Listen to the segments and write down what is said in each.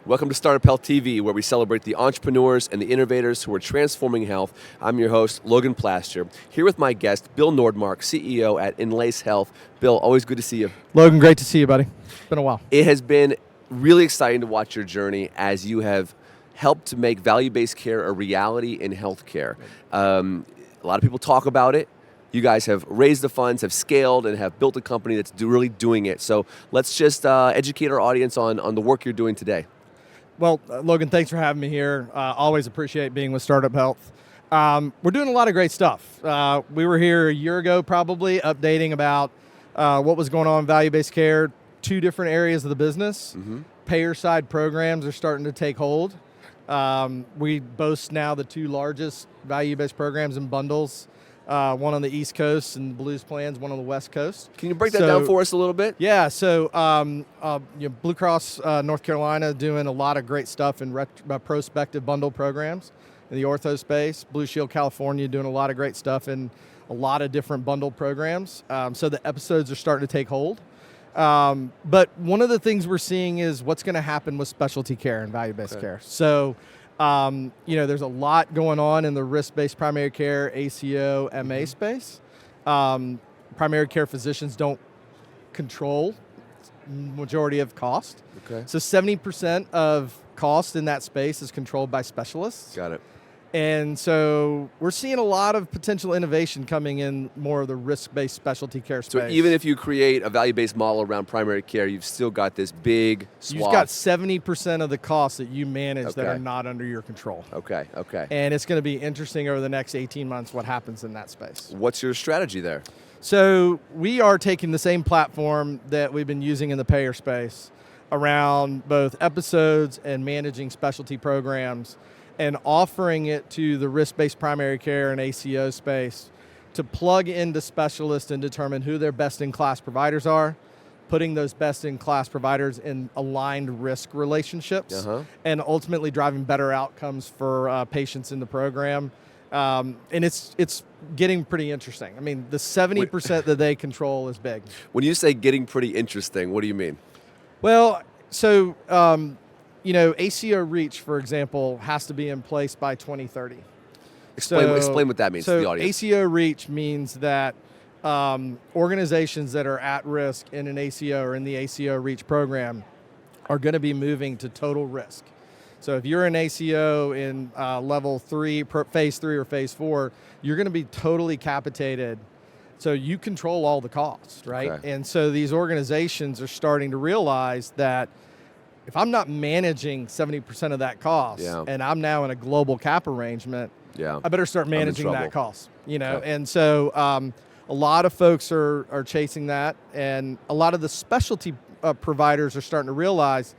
Welcome to Startup Health TV, where we celebrate the entrepreneurs and the innovators who are transforming health. I'm your host, Logan Plaster, here with my guest, Bill Nordmark, CEO at Enlace Health. Bill, always good to see you. Logan, great to see you, buddy. It's been a while. It has been really exciting to watch your journey as you have helped to make value-based care a reality in healthcare. A lot of people talk about it. You guys have raised the funds, have scaled, and have built a company that's really doing it. So let's just educate our audience on the work you're doing today. Well, Logan, thanks for having me here. Always appreciate being with Startup Health. We're doing a lot of great stuff. We were here a year ago probably updating about what was going on in value-based care, two different areas of the business. Payer side programs are starting to take hold. We boast now the two largest value-based programs and bundles. One on the East Coast and Blues plans, one on the West Coast. Can you break that down for us a little bit? Yeah, so Blue Cross North Carolina doing a lot of great stuff in prospective bundle programs in the ortho space. Blue Shield California doing a lot of great stuff in a lot of different bundle programs. So the episodes are starting to take hold. But one of the things we're seeing is what's going to happen with specialty care and value-based care. So there's a lot going on in the risk-based primary care, ACO, MA space. Primary care physicians don't control majority of cost. Okay. So 70% of cost in that space is controlled by specialists. Got it. And so we're seeing a lot of potential innovation coming in more of the risk-based specialty care space. So even if you create a value-based model around primary care, you've still got this big swath. You've got 70% of the costs that you manage that are not under your control. Okay. And it's going to be interesting over the next 18 months what happens in that space. What's your strategy there? So we are taking the same platform that we've been using in the payer space around both episodes and managing specialty programs and offering it to the risk-based primary care and ACO space to plug into specialists and determine who their best-in-class providers are, putting those best-in-class providers in aligned risk relationships, and ultimately driving better outcomes for patients in the program. And it's getting pretty interesting. I mean, the 70% that they control is big. When you say getting pretty interesting, what do you mean? Well, so ACO REACH, for example, has to be in place by 2030. Explain what that means to the audience. ACO REACH means that organizations that are at risk in an ACO or in the ACO REACH program are going to be moving to total risk. So if you're an ACO in level 3, phase 3 or phase 4, you're going to be totally capitated. So you control all the costs, right? Okay. And so these organizations are starting to realize that if I'm not managing 70% of that cost and I'm now in a global cap arrangement, I better start managing that cost. And so a lot of folks are chasing that, and a lot of the specialty providers are starting to realize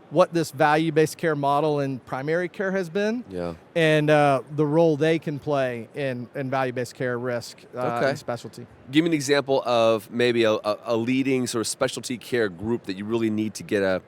what this value-based care model in primary care has been, and the role they can play in value-based care risk and specialty. Give me an example of maybe a leading sort of specialty care group that you really need to get a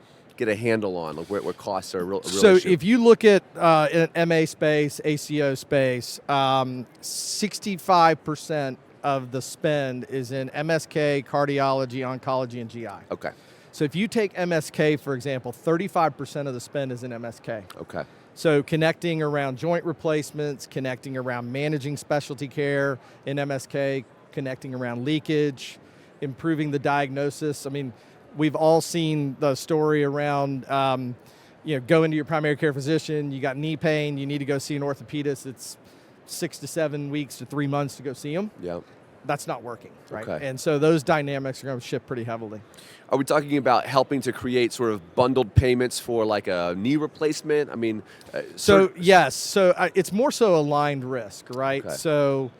handle on, like where costs are a real so issue. If you look at an MA space, ACO space, 65% of the spend is in MSK, cardiology, oncology, and GI. Okay. So if you take MSK, for example, 35% of the spend is in MSK. Okay. So connecting around joint replacements, connecting around managing specialty care in MSK, connecting around leakage, improving the diagnosis. I mean, we've all seen the story around, go into your primary care physician, you got knee pain, you need to go see an orthopedist. It's 6 to 7 weeks to 3 months to go see them. That's not working, right? Okay. And so those dynamics are going to shift pretty heavily. Are we talking about helping to create sort of bundled payments for like a knee replacement? I mean, yes. So it's more so aligned risk, right? Okay. So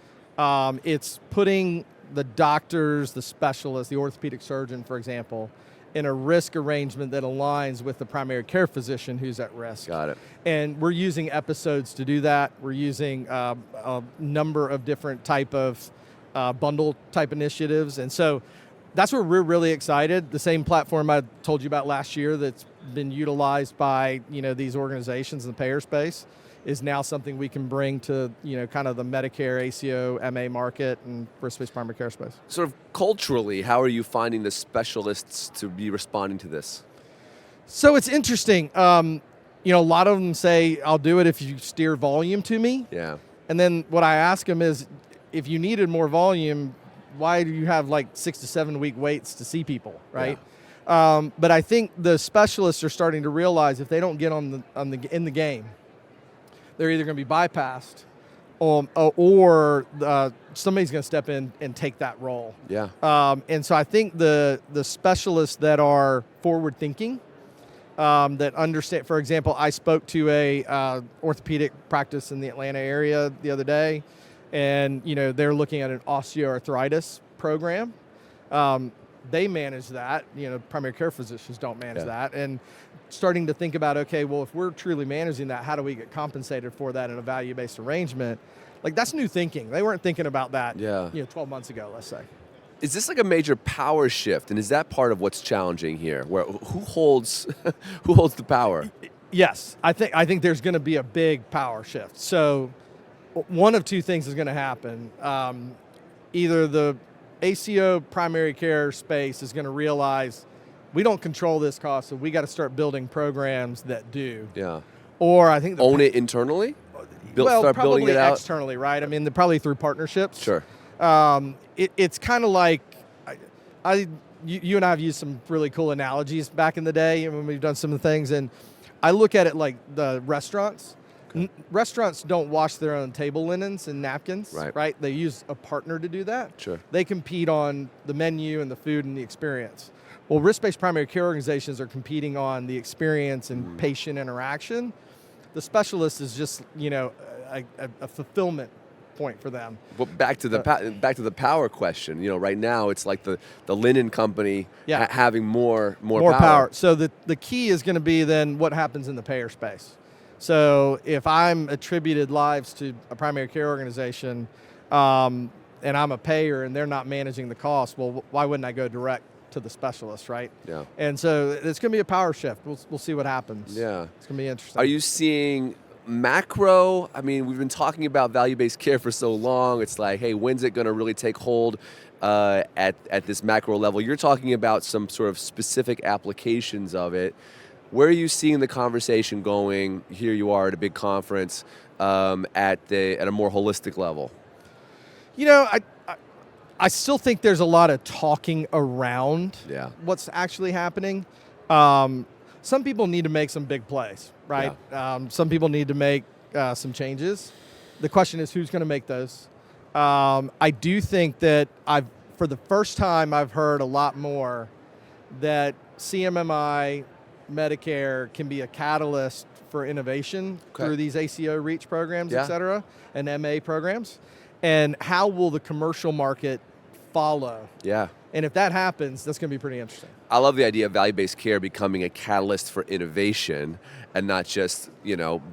it's putting the doctors, the specialists, the orthopedic surgeon, for example, in a risk arrangement that aligns with the primary care physician who's at risk. Got it. And we're using episodes to do that. We're using a number of different type of bundle type initiatives. And so that's where we're really excited. The same platform I told you about last year that's been utilized by these organizations in the payer space is now something we can bring to kind of the Medicare, ACO, MA market and risk-based primary care space. Sort of culturally, how are you finding the specialists to be responding to this? So it's interesting. A lot of them say, I'll do it if you steer volume to me. Yeah. And then what I ask them is, if you needed more volume, why do you have like 6 to 7 week waits to see people, right? But I think the specialists are starting to realize if they don't get in the game, they're either going to be bypassed, or somebody's going to step in and take that role. Yeah. And so I think the specialists that are forward thinking, that understand. For example, I spoke to a orthopedic practice in the Atlanta area the other day, and they're looking at an osteoarthritis program. They manage that. Primary care physicians don't manage that, and starting to think about, okay, well, if we're truly managing that, how do we get compensated for that in a value-based arrangement? Like, that's new thinking. They weren't thinking about that 12 months ago, let's say. Is this like a major power shift, and is that part of what's challenging here? Where who holds the power? Yes, I think there's going to be a big power shift. So one of two things is going to happen. Either the ACO primary care space is going to realize we don't control this cost, so we got to start building programs that do. Yeah. Or I think own it internally. Start probably building it out externally, right? I mean, probably through partnerships. Sure. It's kind of like you and I have used some really cool analogies back in the day when we've done some of the things, and I look at it like the restaurants. Okay. Restaurants don't wash their own table linens and napkins, right? They use a partner to do that. Sure. They compete on the menu and the food and the experience. Well, risk-based primary care organizations are competing on the experience and patient interaction. The specialist is just, a fulfillment point for them. Well, back to the power question. Right now it's like the linen company having more power. So the key is going to be then what happens in the payer space. So if I'm attributed lives to a primary care organization, and I'm a payer and they're not managing the cost, well, why wouldn't I go direct to the specialist, right? Yeah. And so it's going to be a power shift. We'll see what happens. Yeah. It's going to be interesting. Are you seeing macro? I mean, we've been talking about value-based care for so long. It's like, hey, when's it going to really take hold at this macro level? You're talking about some sort of specific applications of it. Where are you seeing the conversation going? Here you are at a big conference at a more holistic level. I still think there's a lot of talking around what's actually happening. Some people need to make some big plays, right? Yeah. Some people need to make some changes. The question is who's going to make those. I do think that for the first time, I've heard a lot more that CMMI, Medicare can be a catalyst for innovation through these ACO REACH programs, et cetera, and MA programs. And how will the commercial market follow? Yeah. And if that happens, that's going to be pretty interesting. I love the idea of value-based care becoming a catalyst for innovation and not just,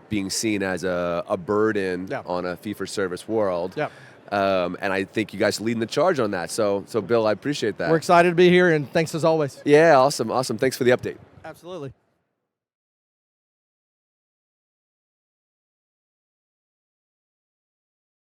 being seen as a burden on a fee-for-service world. Yeah. And I think you guys are leading the charge on that. So Bill, I appreciate that. We're excited to be here, and thanks as always. Yeah, awesome. Thanks for the update. Absolutely.